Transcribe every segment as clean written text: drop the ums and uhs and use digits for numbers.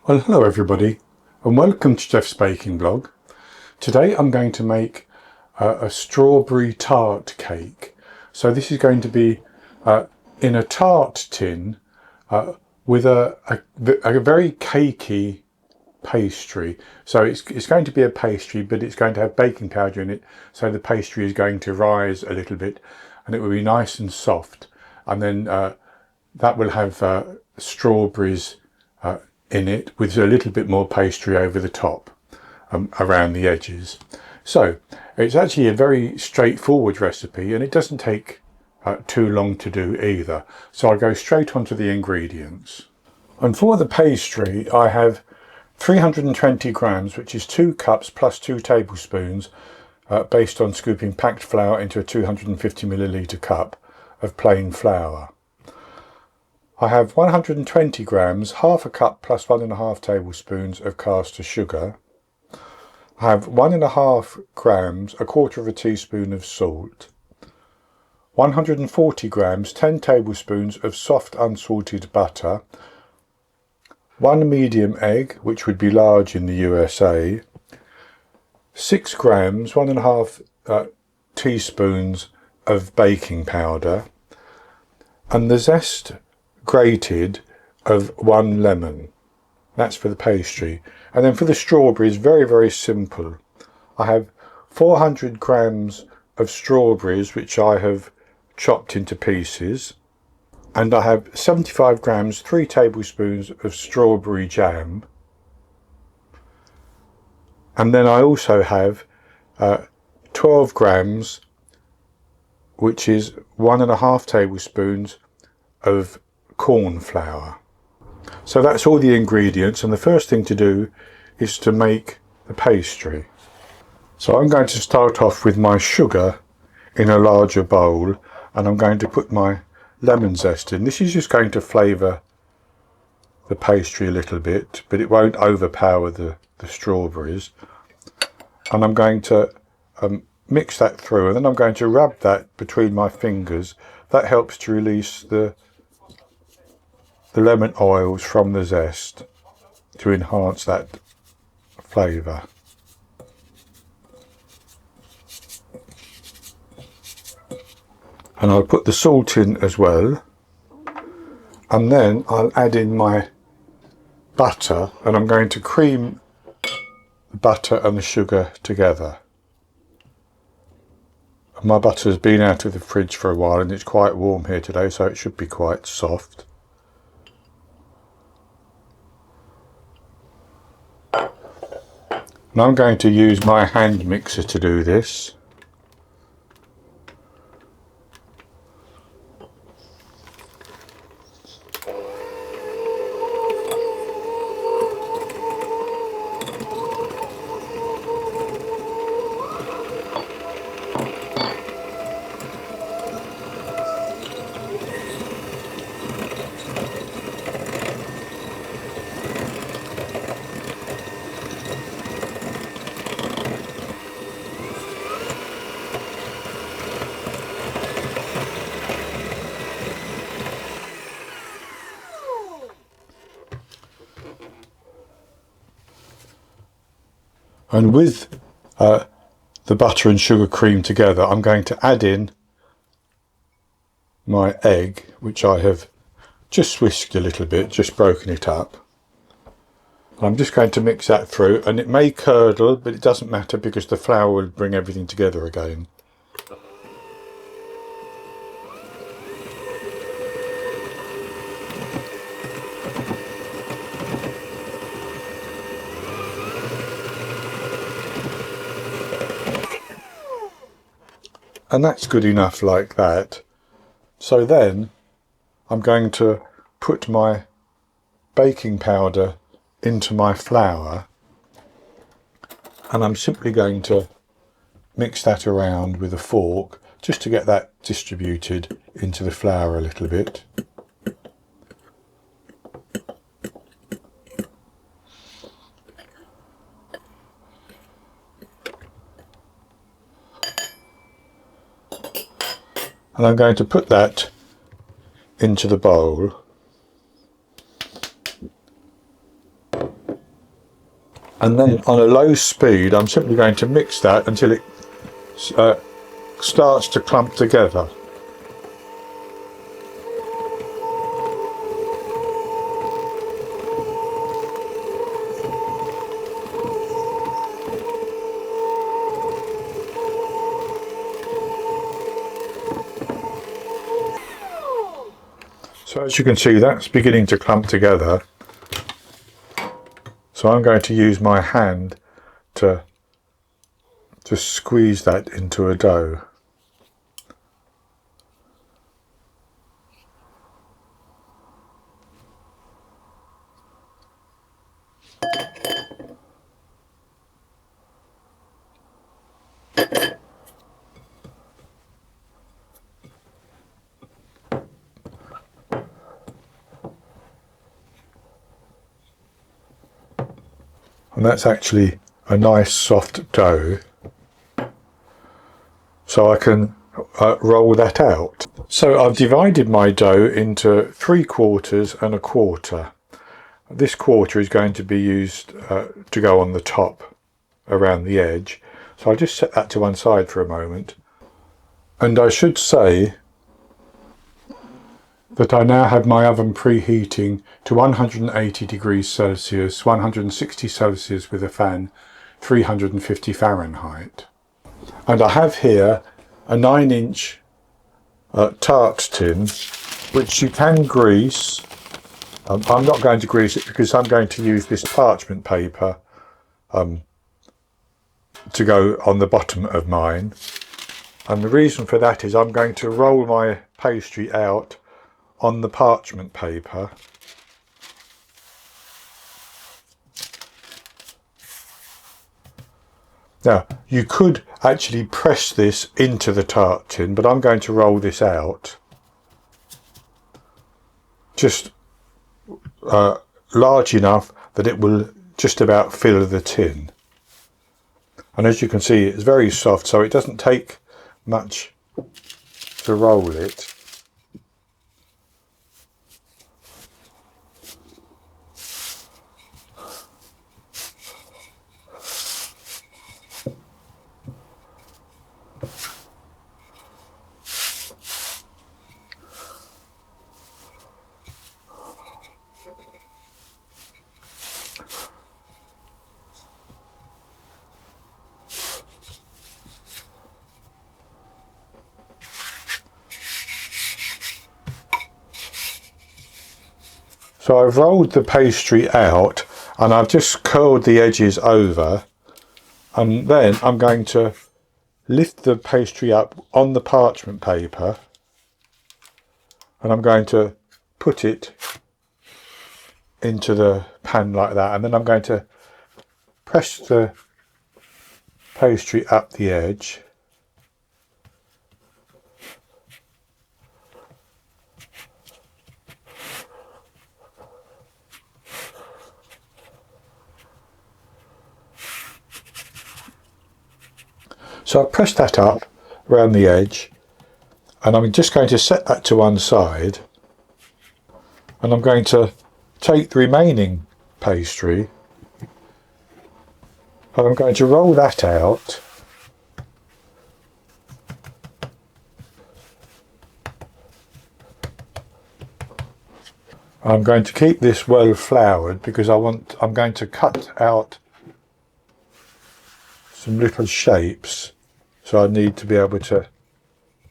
Well, hello everybody and welcome to Jeff's Baking Blog. Today I'm going to make a strawberry tart cake. So this is going to be in a tart tin with a very cakey pastry. So it's going to be a pastry, but it's going to have baking powder in it, so the pastry is going to rise a little bit and it will be nice and soft, and then that will have strawberries in it with a little bit more pastry over the top around the edges. So it's actually a very straightforward recipe and it doesn't take too long to do either. So I'll go straight on to the ingredients. And for the pastry I have 320 grams, which is 2 cups plus 2 tablespoons, based on scooping packed flour into a 250 milliliter cup of plain flour. I have 120 grams, half a cup plus 1.5 tablespoons of caster sugar. I have 1.5 grams, a quarter of a teaspoon of salt. 140 grams, 10 tablespoons of soft unsalted butter. 1 medium egg, which would be large in the USA. 6 grams, 1.5 teaspoons of baking powder. And the zest grated of 1 lemon. That's for the pastry. And then for the strawberries, very simple. I have 400 grams of strawberries which I have chopped into pieces, and I have 75 grams, 3 tablespoons of strawberry jam, and then I also have 12 grams, which is 1.5 tablespoons of corn flour. So that's all the ingredients, and the first thing to do is to make the pastry. So I'm going to start off with my sugar in a larger bowl, and I'm going to put my lemon zest in. This is just going to flavour the pastry a little bit, but it won't overpower the strawberries. And I'm going to mix that through, and then I'm going to rub that between my fingers. That helps to release the lemon oils from the zest to enhance that flavour. And I'll put the salt in as well, and then I'll add in my butter, and I'm going to cream the butter and the sugar together. My butter has been out of the fridge for a while and it's quite warm here today, so it should be quite soft. And I'm going to use my hand mixer to do this. And with the butter and sugar cream together, I'm going to add in my egg, which I have just whisked a little bit, just broken it up. And I'm just going to mix that through, and it may curdle, but it doesn't matter because the flour will bring everything together again. And that's good enough like that. So then I'm going to put my baking powder into my flour, and I'm simply going to mix that around with a fork just to get that distributed into the flour a little bit. And I'm going to put that into the bowl. And then on a low speed, I'm simply going to mix that until it starts to clump together. So as you can see, that's beginning to clump together. So I'm going to use my hand to just squeeze that into a dough. And that's actually a nice soft dough. So I can roll that out. So I've divided my dough into 3/4 and 1/4. This quarter is going to be used to go on the top around the edge. So I'll just set that to one side for a moment. And I should say that I now have my oven preheating to 180 degrees Celsius, 160 Celsius with a fan, 350 Fahrenheit. And I have here a 9-inch tart tin, which you can grease. I'm not going to grease it because I'm going to use this parchment paper to go on the bottom of mine. And the reason for that is I'm going to roll my pastry out on the parchment paper. Now, you could actually press this into the tart tin, but I'm going to roll this out just large enough that it will just about fill the tin. And as you can see, it's very soft, so it doesn't take much to roll it. So I've rolled the pastry out and I've just curled the edges over, and then I'm going to lift the pastry up on the parchment paper and I'm going to put it into the pan like that, and then I'm going to press the pastry up the edge. So I've pressed that up around the edge, and I'm just going to set that to one side, and I'm going to take the remaining pastry and I'm going to roll that out. I'm going to keep this well floured because I'm going to cut out some little shapes, so I need to be able to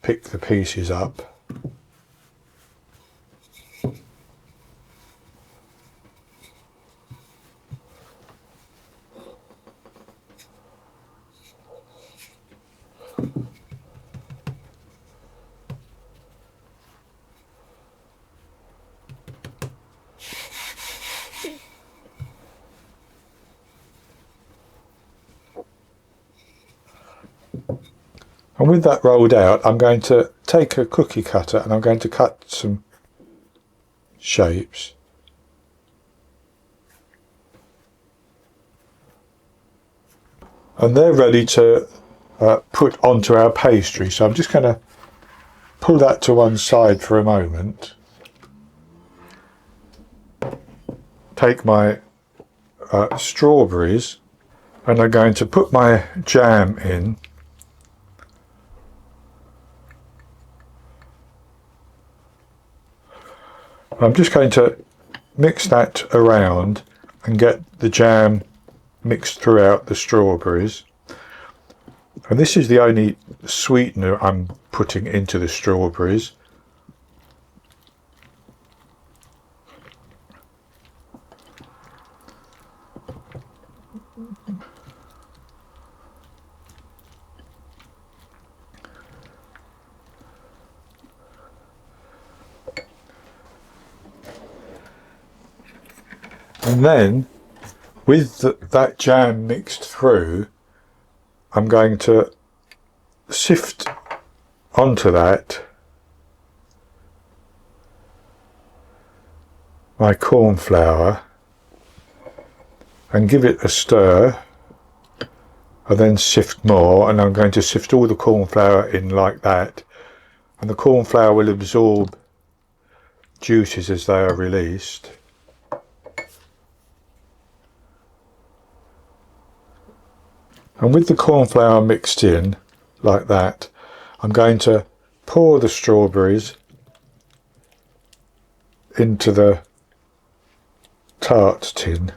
pick the pieces up. And with that rolled out, I'm going to take a cookie cutter and I'm going to cut some shapes. And they're ready to put onto our pastry. So I'm just going to pull that to one side for a moment. Take my strawberries And I'm going to put my jam in. I'm just going to mix that around and get the jam mixed throughout the strawberries. And this is the only sweetener I'm putting into the strawberries. And then, with that jam mixed through, I'm going to sift onto that my corn flour and give it a stir, and then sift more, and I'm going to sift all the corn flour in like that, and the corn flour will absorb juices as they are released. And with the corn flour mixed in like that, I'm going to pour the strawberries into the tart tin.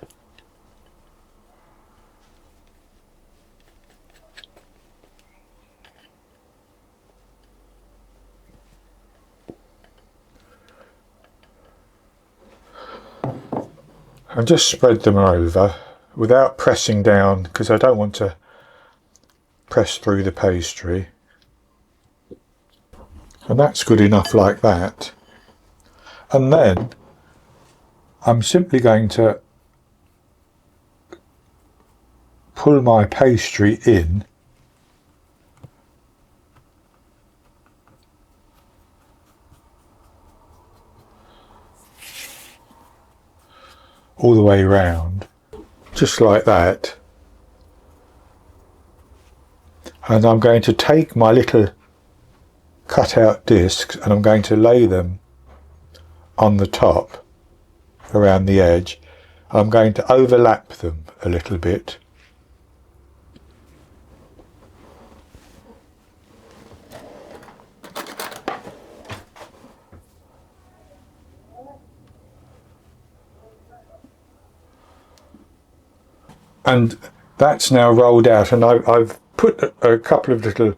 And just spread them over without pressing down, because I don't want to press through the pastry. And that's good enough like that. And then I'm simply going to pull my pastry in all the way round, just like that. And I'm going to take my little cut out discs and I'm going to lay them on the top around the edge. I'm going to overlap them a little bit. And that's now rolled out, and I've put a couple of little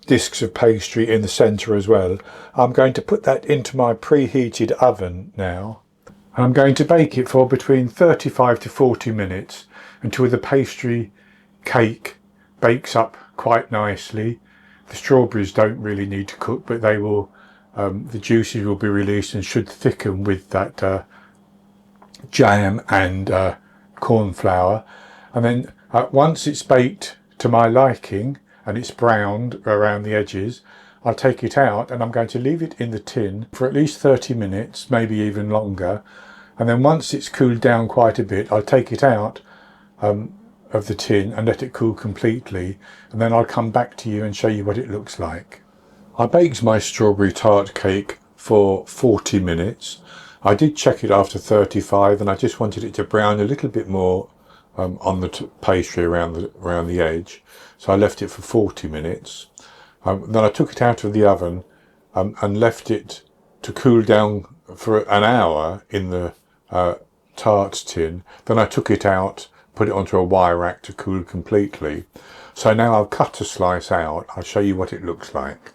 discs of pastry in the centre as well. I'm going to put that into my preheated oven now. I'm going to bake it for between 35 to 40 minutes until the pastry cake bakes up quite nicely. The strawberries don't really need to cook, but they will, the juices will be released and should thicken with that jam and corn flour. And then once it's baked to my liking and it's browned around the edges, I'll take it out and I'm going to leave it in the tin for at least 30 minutes, maybe even longer. And then once it's cooled down quite a bit, I'll take it out of the tin and let it cool completely, and then I'll come back to you and show you what it looks like. I baked my strawberry tart cake for 40 minutes. I did check it after 35 and I just wanted it to brown a little bit more on the pastry around the edge, so I left it for 40 minutes. Then I took it out of the oven and left it to cool down for an hour in the tart tin. Then I took it out, put it onto a wire rack to cool completely. So now I'll cut a slice out. I'll show you what it looks like.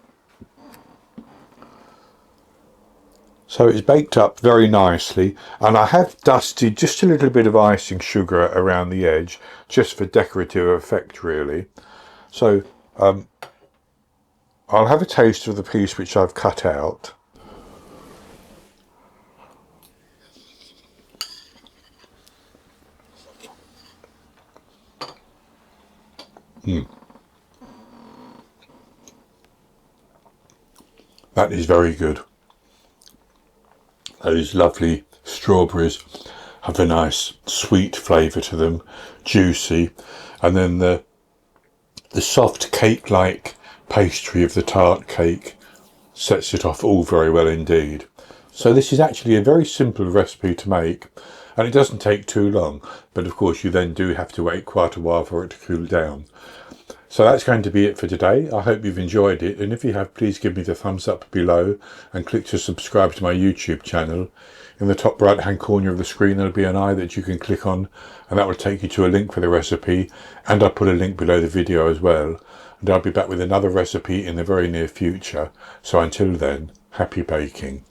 So it's baked up very nicely, and I have dusted just a little bit of icing sugar around the edge, just for decorative effect really. So I'll have a taste of the piece which I've cut out. That is very good. Those lovely strawberries have a nice sweet flavour to them, juicy, and then the soft cake-like pastry of the tart cake sets it off all very well indeed. So this is actually a very simple recipe to make, and it doesn't take too long, but of course you then do have to wait quite a while for it to cool down. So that's going to be it for today. I hope you've enjoyed it, and if you have, please give me the thumbs up below and click to subscribe to my YouTube channel. In the top right hand corner of the screen there'll be an eye that you can click on, and that will take you to a link for the recipe, and I'll put a link below the video as well. And I'll be back with another recipe in the very near future. So until then, happy baking.